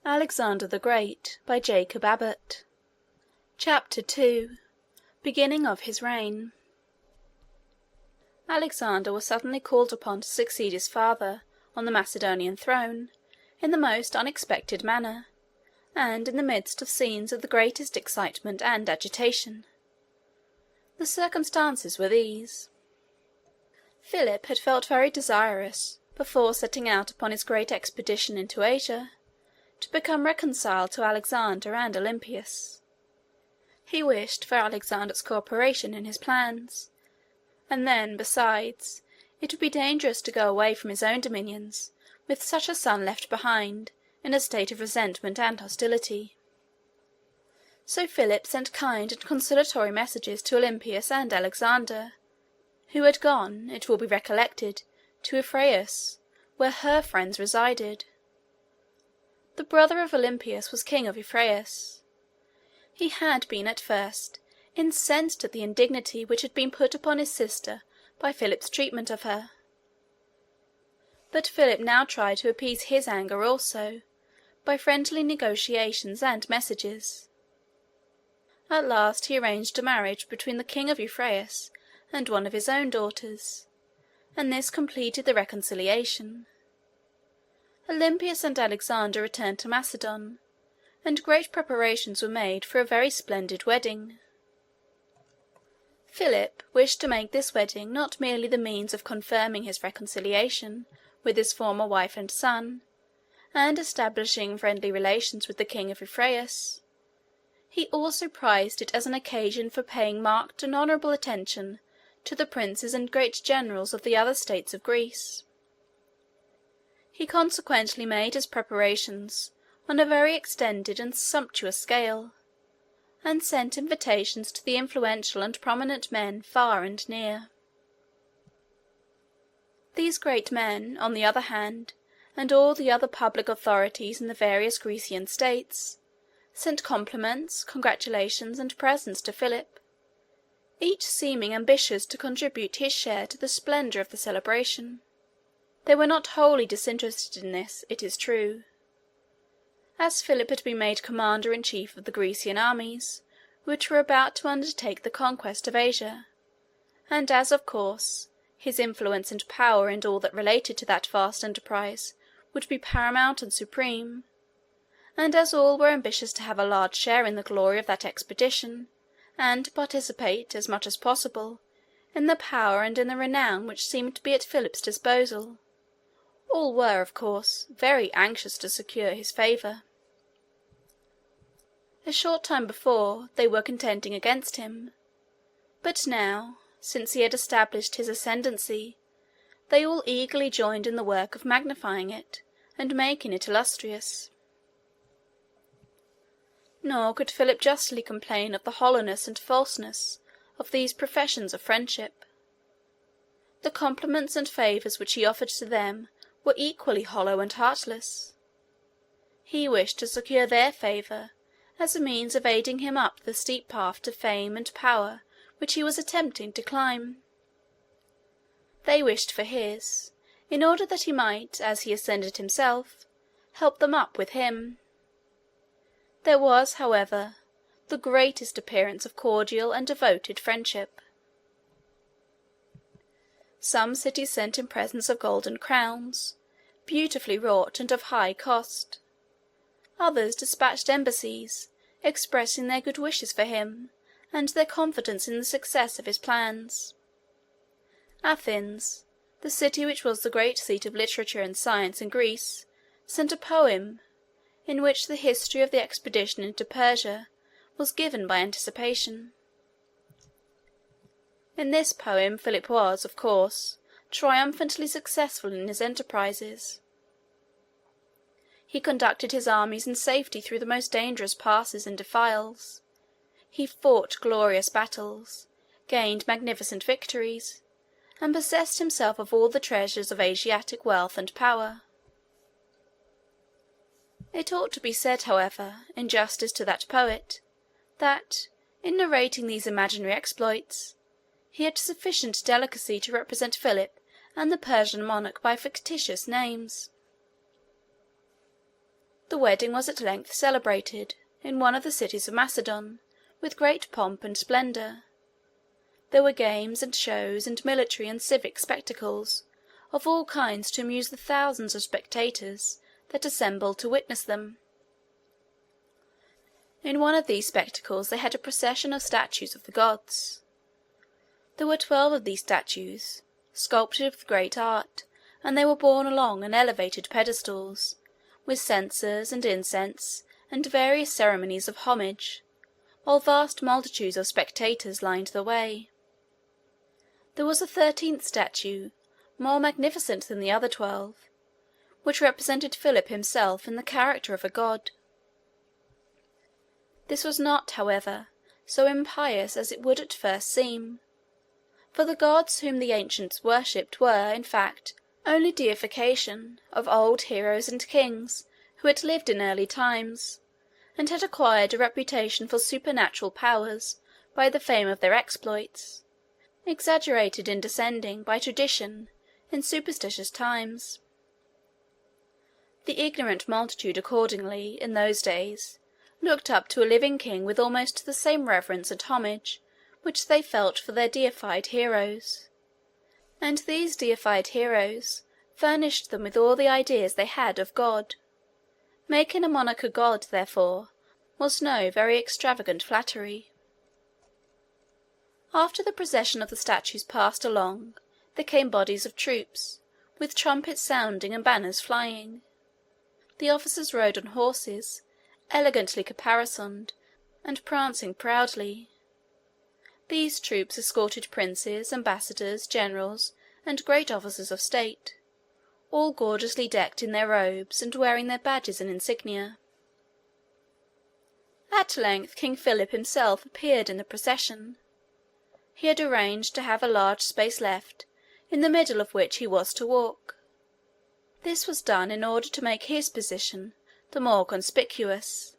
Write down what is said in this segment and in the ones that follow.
Alexander the Great by Jacob Abbott. Chapter 2. Beginning of his reign. Alexander was suddenly called upon to succeed his father on the Macedonian throne in the most unexpected manner, and in the midst of scenes of the greatest excitement and agitation. The circumstances were these. Philip had felt very desirous, before setting out upon his great expedition into Asia, to become reconciled to Alexander and Olympius. He wished for Alexander's co-operation in his plans, and then, besides, it would be dangerous to go away from his own dominions with such a son left behind in a state of resentment and hostility. So Philip sent kind and conciliatory messages to Olympius and Alexander, who had gone, it will be recollected, to Epirus, where her friends resided. The brother of Olympius was king of Epirus. He had been at first incensed at the indignity which had been put upon his sister by Philip's treatment of her. But Philip now tried to appease his anger also, by friendly negotiations and messages. At last he arranged a marriage between the king of Epirus and one of his own daughters, and this completed the reconciliation. Olympius and Alexander returned to Macedon, and great preparations were made for a very splendid wedding. Philip wished to make this wedding not merely the means of confirming his reconciliation with his former wife and son, and establishing friendly relations with the king of Epirus. He also prized it as an occasion for paying marked and honourable attention to the princes and great generals of the other states of Greece. He consequently made his preparations on a very extended and sumptuous scale, and sent invitations to the influential and prominent men far and near. These great men, on the other hand, and all the other public authorities in the various Grecian states, sent compliments, congratulations, and presents to Philip, each seeming ambitious to contribute his share to the splendour of the celebration. They were not wholly disinterested in this, it is true. As Philip had been made commander-in-chief of the Grecian armies, which were about to undertake the conquest of Asia, and as, of course, his influence and power in all that related to that vast enterprise would be paramount and supreme, and as all were ambitious to have a large share in the glory of that expedition, and to participate, as much as possible, in the power and in the renown which seemed to be at Philip's disposal, all were, of course, very anxious to secure his favour. A short time before, they were contending against him, but now, since he had established his ascendancy, they all eagerly joined in the work of magnifying it and making it illustrious. Nor could Philip justly complain of the hollowness and falseness of these professions of friendship. The compliments and favours which he offered to them were equally hollow and heartless. He wished to secure their favour as a means of aiding him up the steep path to fame and power which he was attempting to climb. They wished for his, in order that he might, as he ascended himself, help them up with him. There was, however, the greatest appearance of cordial and devoted friendship. Some cities sent him presents of golden crowns, beautifully wrought and of high cost. Others dispatched embassies, expressing their good wishes for him, and their confidence in the success of his plans. Athens, the city which was the great seat of literature and science in Greece, sent a poem, in which the history of the expedition into Persia was given by anticipation. In this poem Philip was, of course, triumphantly successful in his enterprises. He conducted his armies in safety through the most dangerous passes and defiles. He fought glorious battles, gained magnificent victories, and possessed himself of all the treasures of Asiatic wealth and power. It ought to be said, however, in justice to that poet, that, in narrating these imaginary exploits, he had sufficient delicacy to represent Philip and the Persian monarch by fictitious names. The wedding was at length celebrated in one of the cities of Macedon with great pomp and splendour. There were games and shows and military and civic spectacles of all kinds to amuse the thousands of spectators that assembled to witness them. In one of these spectacles they had a procession of statues of the gods. There were 12 of these statues, sculptured with great art, and they were borne along on elevated pedestals, with censers and incense and various ceremonies of homage, while vast multitudes of spectators lined the way. There was a 13th statue, more magnificent than the other 12, which represented Philip himself in the character of a god. This was not, however, so impious as it would at first seem, for the gods whom the ancients worshipped were, in fact, only deification of old heroes and kings who had lived in early times, and had acquired a reputation for supernatural powers by the fame of their exploits, exaggerated in descending by tradition in superstitious times. The ignorant multitude accordingly, in those days, looked up to a living king with almost the same reverence and homage which they felt for their deified heroes, and these deified heroes furnished them with all the ideas they had of God. Making a monarch a god, therefore, was no very extravagant flattery. After the procession of the statues passed along, there came bodies of troops, with trumpets sounding and banners flying. The officers rode on horses, elegantly caparisoned, and prancing proudly. These troops escorted princes, ambassadors, generals, and great officers of state, all gorgeously decked in their robes and wearing their badges and insignia. At length King Philip himself appeared in the procession. He had arranged to have a large space left, in the middle of which he was to walk. This was done in order to make his position the more conspicuous,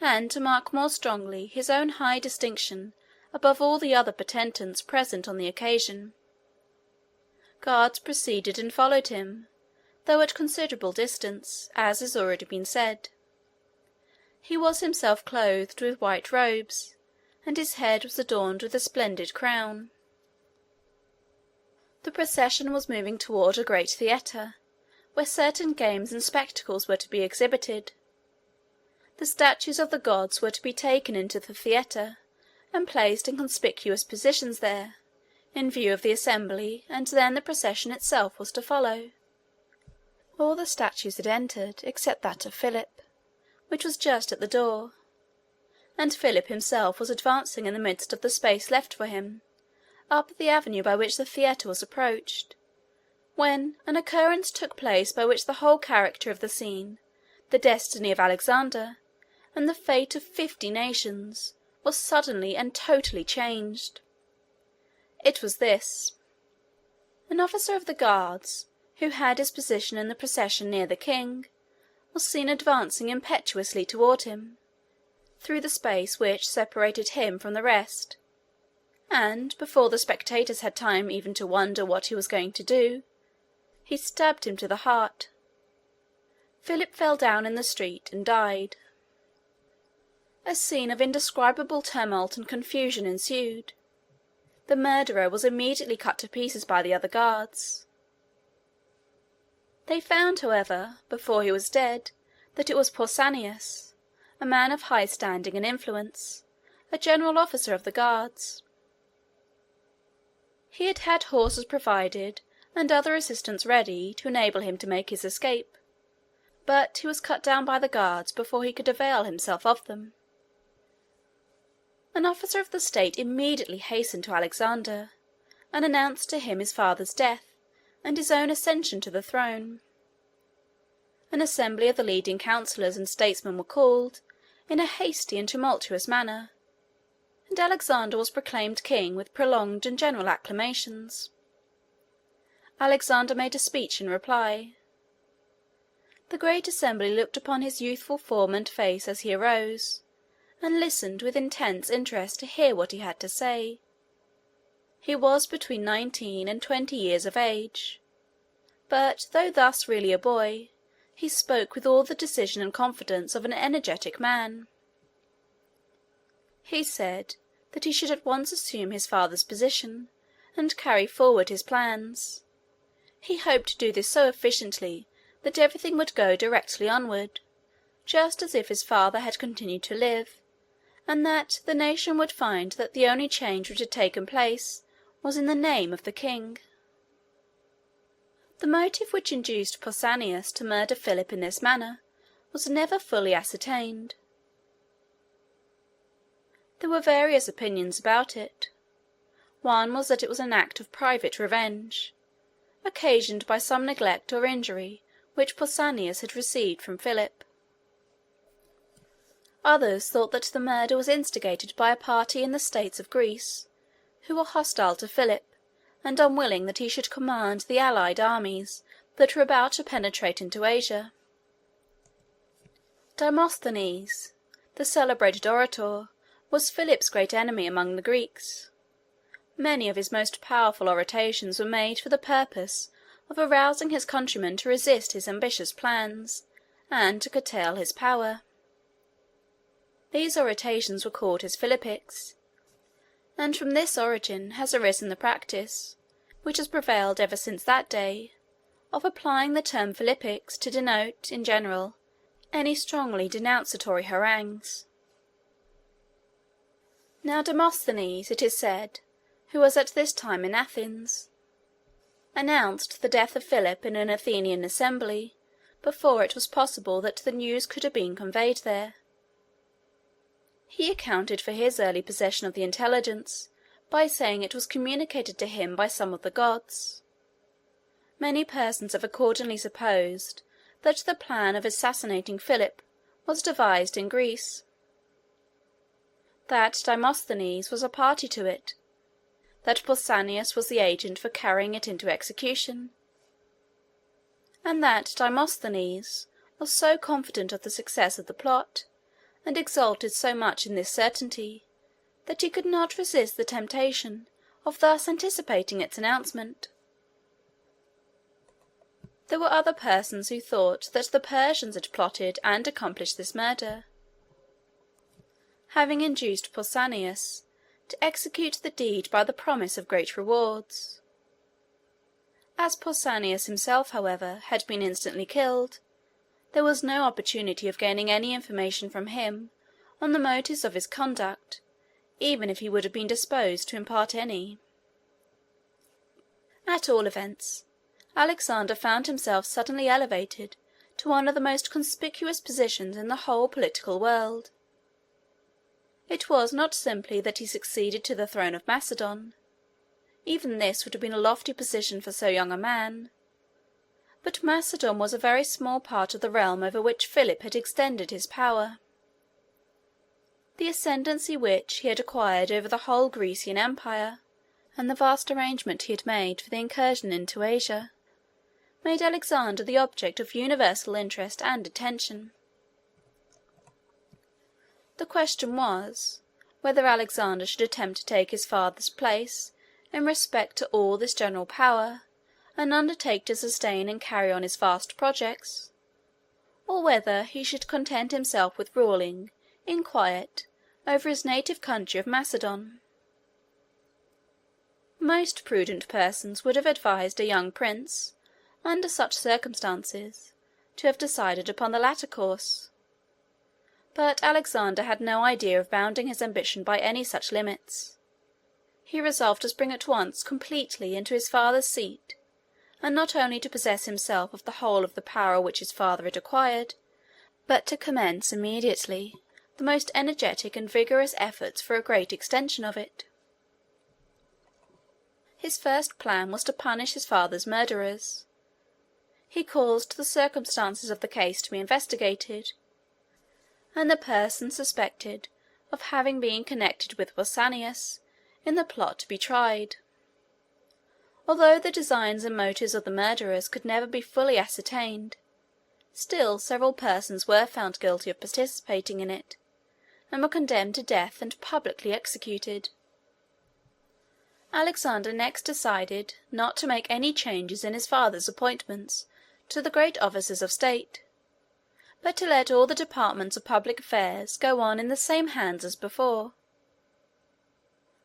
and to mark more strongly his own high distinction above all the other potentates present on the occasion. Guards preceded and followed him, though at considerable distance, as has already been said. He was himself clothed with white robes, and his head was adorned with a splendid crown. The procession was moving toward a great theatre, where certain games and spectacles were to be exhibited. The statues of the gods were to be taken into the theatre, and placed in conspicuous positions there, in view of the assembly, and then the procession itself was to follow. All the statues had entered, except that of Philip, which was just at the door, and Philip himself was advancing in the midst of the space left for him, up the avenue by which the theatre was approached, when an occurrence took place by which the whole character of the scene, the destiny of Alexander, and the fate of 50 nations, was suddenly and totally changed. It was this. An officer of the guards, who had his position in the procession near the king, was seen advancing impetuously toward him, through the space which separated him from the rest, and, before the spectators had time even to wonder what he was going to do, he stabbed him to the heart. Philip fell down in the street and died. A scene of indescribable tumult and confusion ensued. The murderer was immediately cut to pieces by the other guards. They found, however, before he was dead, that it was Pausanias, a man of high standing and influence, a general officer of the guards. He had had horses provided and other assistance ready to enable him to make his escape, but he was cut down by the guards before he could avail himself of them. An officer of the state immediately hastened to Alexander, and announced to him his father's death and his own ascension to the throne. An assembly of the leading councillors and statesmen were called, in a hasty and tumultuous manner, and Alexander was proclaimed king with prolonged and general acclamations. Alexander made a speech in reply. The great assembly looked upon his youthful form and face as he arose, and listened with intense interest to hear what he had to say. He was between 19 and 20 years of age, but though thus really a boy, he spoke with all the decision and confidence of an energetic man. He said that he should at once assume his father's position and carry forward his plans. He hoped to do this so efficiently that everything would go directly onward, just as if his father had continued to live, and that the nation would find that the only change which had taken place was in the name of the king. The motive which induced Pausanias to murder Philip in this manner was never fully ascertained. There were various opinions about it. One was that it was an act of private revenge, occasioned by some neglect or injury which Pausanias had received from Philip. Others thought that the murder was instigated by a party in the states of Greece, who were hostile to Philip, and unwilling that he should command the allied armies that were about to penetrate into Asia. Demosthenes, the celebrated orator, was Philip's great enemy among the Greeks. Many of his most powerful orations were made for the purpose of arousing his countrymen to resist his ambitious plans, and to curtail his power. These orations were called his Philippics, and from this origin has arisen the practice, which has prevailed ever since that day, of applying the term Philippics to denote, in general, any strongly denunciatory harangues. Now Demosthenes, it is said, who was at this time in Athens, announced the death of Philip in an Athenian assembly before it was possible that the news could have been conveyed there. He accounted for his early possession of the intelligence by saying it was communicated to him by some of the gods. Many persons have accordingly supposed that the plan of assassinating Philip was devised in Greece, that Demosthenes was a party to it, that Pausanias was the agent for carrying it into execution, and that Demosthenes was so confident of the success of the plot, and exulted so much in this certainty, that he could not resist the temptation of thus anticipating its announcement. There were other persons who thought that the Persians had plotted and accomplished this murder, having induced Pausanias to execute the deed by the promise of great rewards. As Pausanias himself, however, had been instantly killed, there was no opportunity of gaining any information from him on the motives of his conduct, even if he would have been disposed to impart any. At all events, Alexander found himself suddenly elevated to one of the most conspicuous positions in the whole political world. It was not simply that he succeeded to the throne of Macedon. Even this would have been a lofty position for so young a man. But Macedon was a very small part of the realm over which Philip had extended his power. The ascendancy which he had acquired over the whole Grecian empire, and the vast arrangement he had made for the incursion into Asia, made Alexander the object of universal interest and attention. The question was, whether Alexander should attempt to take his father's place in respect to all this general power, and undertake to sustain and carry on his vast projects, or whether he should content himself with ruling, in quiet, over his native country of Macedon. Most prudent persons would have advised a young prince, under such circumstances, to have decided upon the latter course. But Alexander had no idea of bounding his ambition by any such limits. He resolved to spring at once completely into his father's seat, and not only to possess himself of the whole of the power which his father had acquired, but to commence immediately the most energetic and vigorous efforts for a great extension of it. His first plan was to punish his father's murderers. He caused the circumstances of the case to be investigated, and the persons suspected of having been connected with Pausanias in the plot to be tried. Although the designs and motives of the murderers could never be fully ascertained, still several persons were found guilty of participating in it, and were condemned to death and publicly executed. Alexander next decided not to make any changes in his father's appointments to the great offices of state, but to let all the departments of public affairs go on in the same hands as before.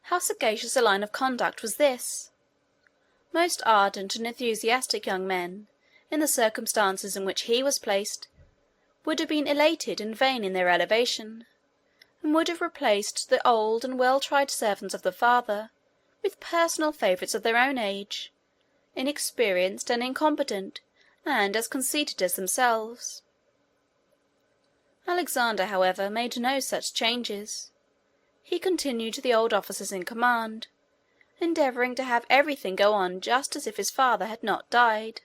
How sagacious a line of conduct was this! Most ardent and enthusiastic young men, in the circumstances in which he was placed, would have been elated and vain in their elevation, and would have replaced the old and well-tried servants of the father with personal favourites of their own age, inexperienced and incompetent, and as conceited as themselves. Alexander, however, made no such changes. He continued the old officers in command, endeavouring to have everything go on just as if his father had not died.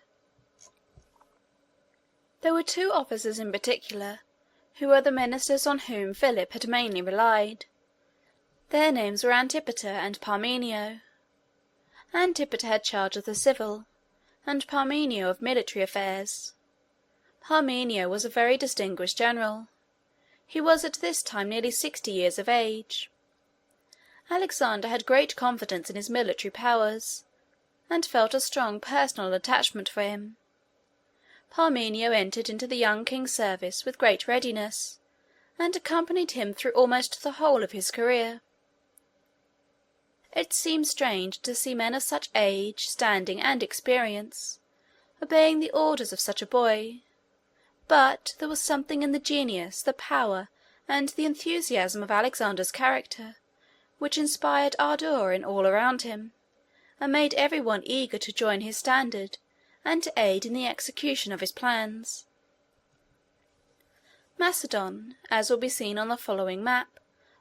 There were two officers in particular, who were the ministers on whom Philip had mainly relied. Their names were Antipater and Parmenio. Antipater had charge of the civil, and Parmenio of military affairs. Parmenio was a very distinguished general. He was at this time nearly 60 years of age. Alexander had great confidence in his military powers, and felt a strong personal attachment for him. Parmenio entered into the young king's service with great readiness, and accompanied him through almost the whole of his career. It seems strange to see men of such age, standing, and experience, obeying the orders of such a boy, but there was something in the genius, the power, and the enthusiasm of Alexander's character, which inspired ardour in all around him, and made every one eager to join his standard, and to aid in the execution of his plans. Macedon, as will be seen on the following map,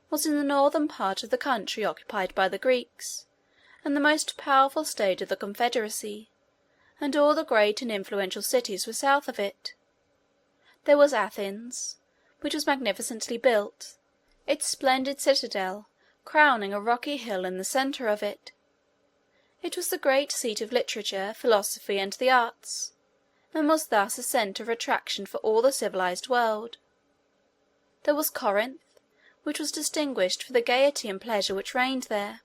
was in the northern part of the country occupied by the Greeks, and the most powerful state of the confederacy, and all the great and influential cities were south of it. There was Athens, which was magnificently built, its splendid citadel crowning a rocky hill in the centre of it. It was the great seat of literature, philosophy, and the arts, and was thus a centre of attraction for all the civilized world. There was Corinth, which was distinguished for the gaiety and pleasure which reigned there.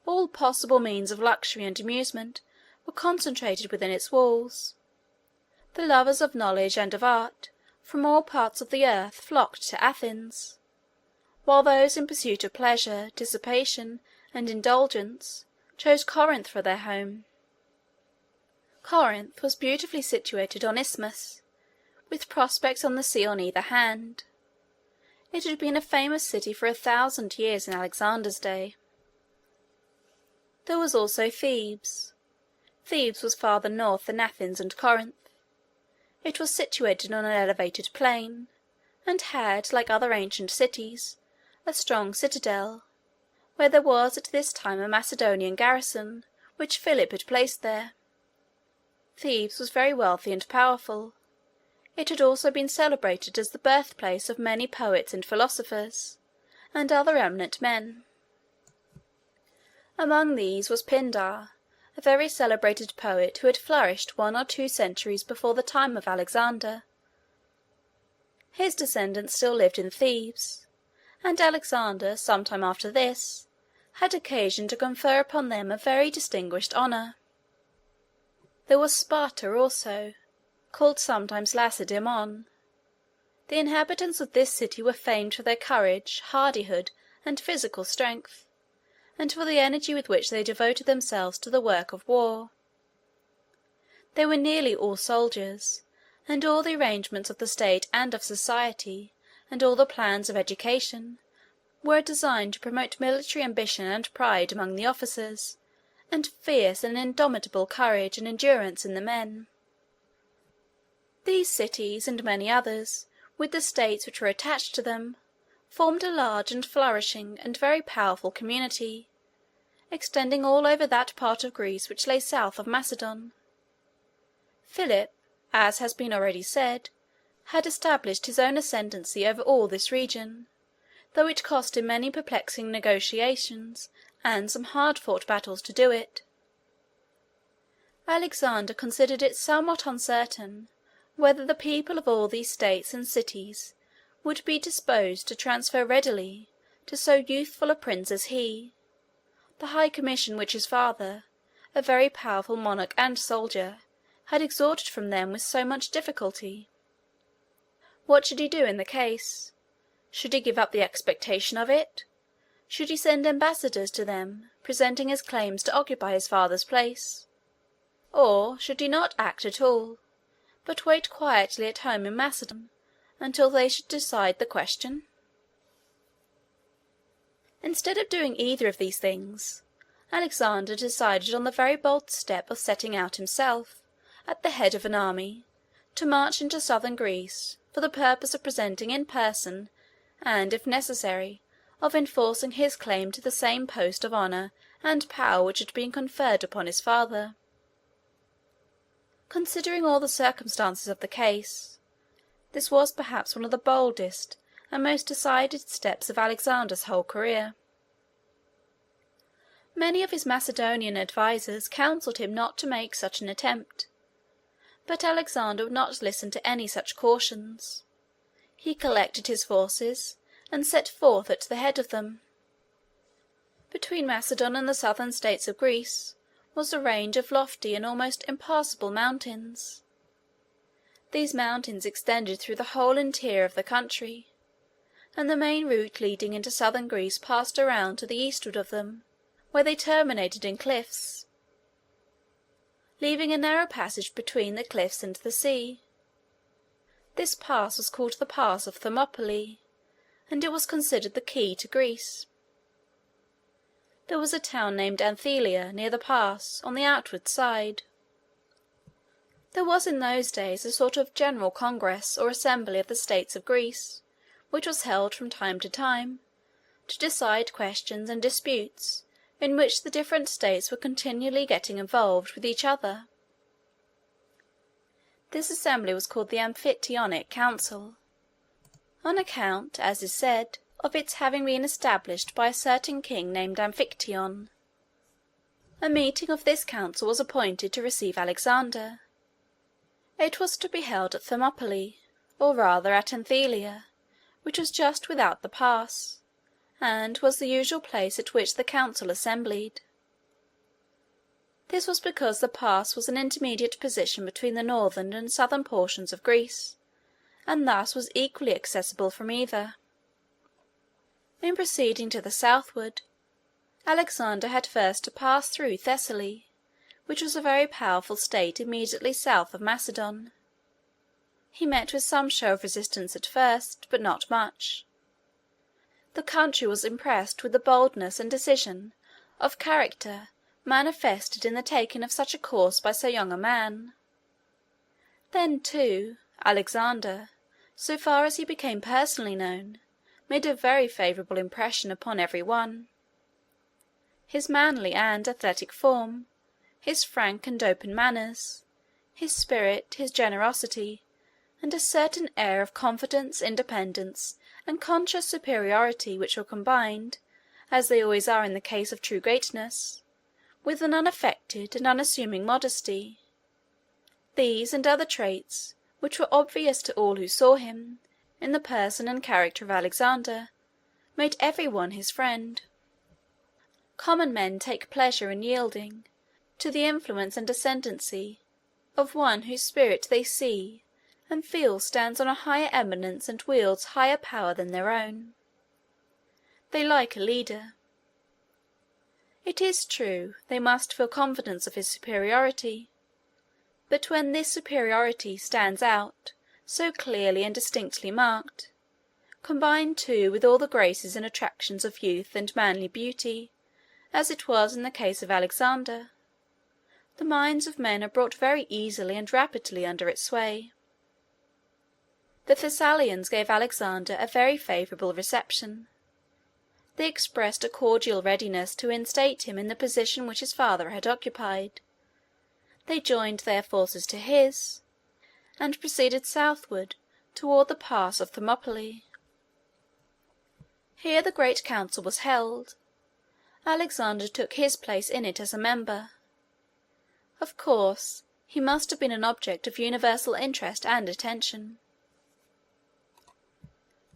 All possible means of luxury and amusement were concentrated within its walls. The lovers of knowledge and of art from all parts of the earth flocked to Athens, while those in pursuit of pleasure, dissipation, and indulgence chose Corinth for their home. Corinth was beautifully situated on isthmus, with prospects on the sea on either hand. It had been a famous city for 1,000 years in Alexander's day. There was also Thebes. Thebes was farther north than Athens and Corinth. It was situated on an elevated plain, and had, like other ancient cities, a strong citadel, where there was at this time a Macedonian garrison, which Philip had placed there. Thebes was very wealthy and powerful. It had also been celebrated as the birthplace of many poets and philosophers, and other eminent men. Among these was Pindar, a very celebrated poet who had flourished 1 or 2 centuries before the time of Alexander. His descendants still lived in Thebes, and Alexander, some time after this, had occasion to confer upon them a very distinguished honour. There was Sparta also, called sometimes Lacedaemon. The inhabitants of this city were famed for their courage, hardihood, and physical strength, and for the energy with which they devoted themselves to the work of war. They were nearly all soldiers, and all the arrangements of the state and of society, and all the plans of education, were designed to promote military ambition and pride among the officers, and fierce and indomitable courage and endurance in the men. These cities, and many others, with the states which were attached to them, formed a large and flourishing and very powerful community, extending all over that part of Greece which lay south of Macedon. Philip, as has been already said, had established his own ascendancy over all this region, though it cost him many perplexing negotiations and some hard-fought battles to do it. Alexander considered it somewhat uncertain whether the people of all these states and cities would be disposed to transfer readily to so youthful a prince as he the high commission which his father, a very powerful monarch and soldier, had extorted from them with so much difficulty. What should he do in the case? Should he give up the expectation of it? Should he send ambassadors to them, presenting his claims to occupy his father's place? Or should he not act at all, but wait quietly at home in Macedon until they should decide the question? Instead of doing either of these things, Alexander decided on the very bold step of setting out himself, at the head of an army, to march into southern Greece for the purpose of presenting in person, and, if necessary, of enforcing his claim to the same post of honour and power which had been conferred upon his father. Considering all the circumstances of the case, this was perhaps one of the boldest and most decided steps of Alexander's whole career. Many of his Macedonian advisers counselled him not to make such an attempt, but Alexander would not listen to any such cautions. He collected his forces and set forth at the head of them. Between Macedon and the southern states of Greece was a range of lofty and almost impassable mountains. These mountains extended through the whole interior of the country, and the main route leading into southern Greece passed around to the eastward of them, where they terminated in cliffs, leaving a narrow passage between the cliffs and the sea. This pass was called the Pass of Thermopylae, and it was considered the key to Greece. There was a town named Anthela near the pass, on the outward side. There was in those days a sort of general congress or assembly of the states of Greece, which was held from time to time, to decide questions and disputes in which the different states were continually getting involved with each other. This assembly was called the Amphictyonic Council, on account, as is said, of its having been established by a certain king named Amphictyon. A meeting of this council was appointed to receive Alexander. It was to be held at Thermopylae, or rather at Anthela, which was just without the pass, and was the usual place at which the council assembled. This was because the pass was an intermediate position between the northern and southern portions of Greece, and thus was equally accessible from either. In proceeding to the southward, Alexander had first to pass through Thessaly, which was a very powerful state immediately south of Macedon. He met with some show of resistance at first, but not much. The country was impressed with the boldness and decision of character manifested in the taking of such a course by so young a man. Then, too, Alexander, so far as he became personally known, made a very favourable impression upon every one. His manly and athletic form, his frank and open manners, his spirit, his generosity, and a certain air of confidence, independence, and conscious superiority which were combined, as they always are in the case of true greatness, with an unaffected and unassuming modesty. These and other traits, which were obvious to all who saw him, in the person and character of Alexander, made every one his friend. Common men take pleasure in yielding to the influence and ascendancy of one whose spirit they see and feel stands on a higher eminence and wields higher power than their own. They like a leader. It is true, they must feel confidence of his superiority, but when this superiority stands out, so clearly and distinctly marked, combined too with all the graces and attractions of youth and manly beauty, as it was in the case of Alexander, the minds of men are brought very easily and rapidly under its sway. The Thessalians gave Alexander a very favourable reception. They expressed a cordial readiness to instate him in the position which his father had occupied. They joined their forces to his, and proceeded southward toward the pass of Thermopylae. Here the great council was held. Alexander took his place in it as a member. Of course, he must have been an object of universal interest and attention.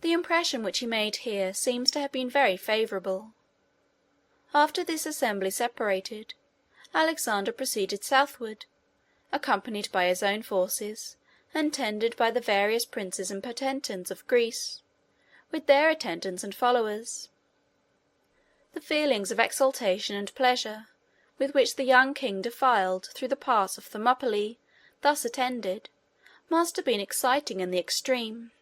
The impression which he made here seems to have been very favourable. After this assembly separated, Alexander proceeded southward, accompanied by his own forces, and tended by the various princes and potentates of Greece, with their attendants and followers. The feelings of exultation and pleasure with which the young king defiled through the pass of Thermopylae, thus attended, must have been exciting in the extreme.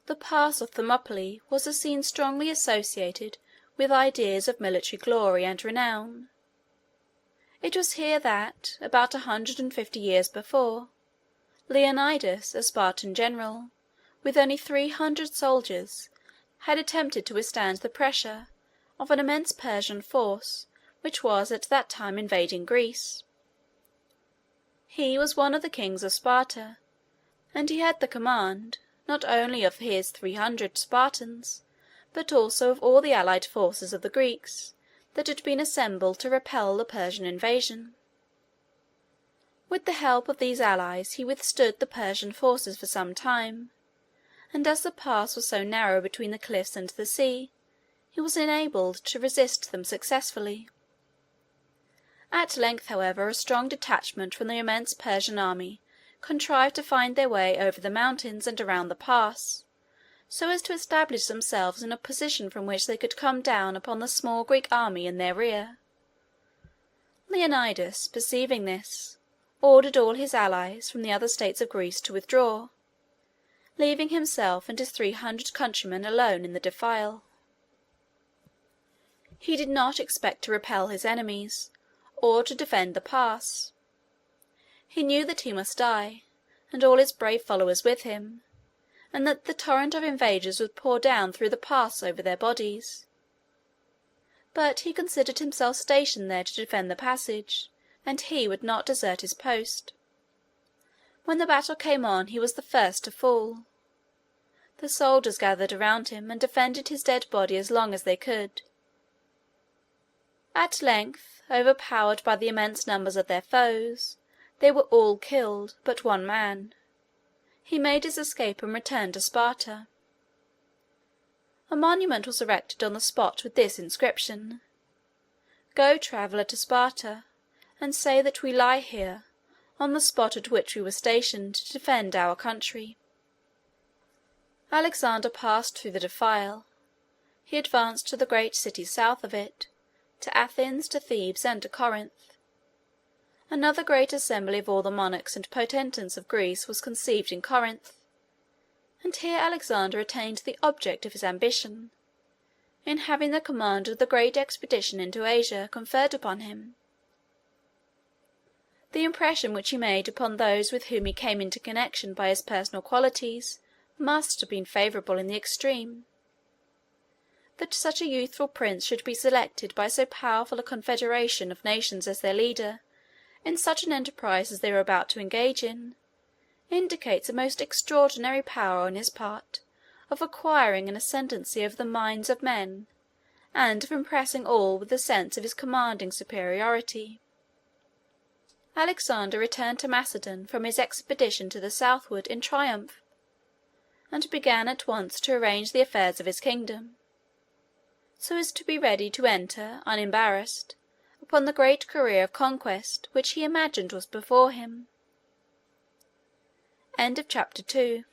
The pass of Thermopylae was a scene strongly associated with ideas of military glory and renown. It was here that, about 150 years before, Leonidas, a Spartan general, with only 300 soldiers, had attempted to withstand the pressure of an immense Persian force which was at that time invading Greece. He was one of the kings of Sparta, and he had the command, not only of his 300 Spartans, but also of all the allied forces of the Greeks that had been assembled to repel the Persian invasion. With the help of these allies he withstood the Persian forces for some time, and as the pass was so narrow between the cliffs and the sea, he was enabled to resist them successfully. At length, however, a strong detachment from the immense Persian army contrived to find their way over the mountains and around the pass, so as to establish themselves in a position from which they could come down upon the small Greek army in their rear. Leonidas, perceiving this, ordered all his allies from the other states of Greece to withdraw, leaving himself and his 300 countrymen alone in the defile. He did not expect to repel his enemies, or to defend the pass. He knew that he must die, and all his brave followers with him, and that the torrent of invaders would pour down through the pass over their bodies. But he considered himself stationed there to defend the passage, and he would not desert his post. When the battle came on, he was the first to fall. The soldiers gathered around him and defended his dead body as long as they could. At length, overpowered by the immense numbers of their foes, they were all killed but one man. He made his escape and returned to Sparta. A monument was erected on the spot with this inscription: "Go, traveller, to Sparta, and say that we lie here, on the spot at which we were stationed to defend our country." Alexander passed through the defile. He advanced to the great cities south of it, to Athens, to Thebes, and to Corinth. Another great assembly of all the monarchs and potentates of Greece was conceived in Corinth, and here Alexander attained the object of his ambition, in having the command of the great expedition into Asia conferred upon him. The impression which he made upon those with whom he came into connection by his personal qualities must have been favourable in the extreme. That such a youthful prince should be selected by so powerful a confederation of nations as their leader, in such an enterprise as they were about to engage in, indicates a most extraordinary power on his part of acquiring an ascendancy over the minds of men, and of impressing all with the sense of his commanding superiority. Alexander returned to Macedon from his expedition to the southward in triumph, and began at once to arrange the affairs of his kingdom, so as to be ready to enter, unembarrassed, upon the great career of conquest which he imagined was before him. Chapter 2.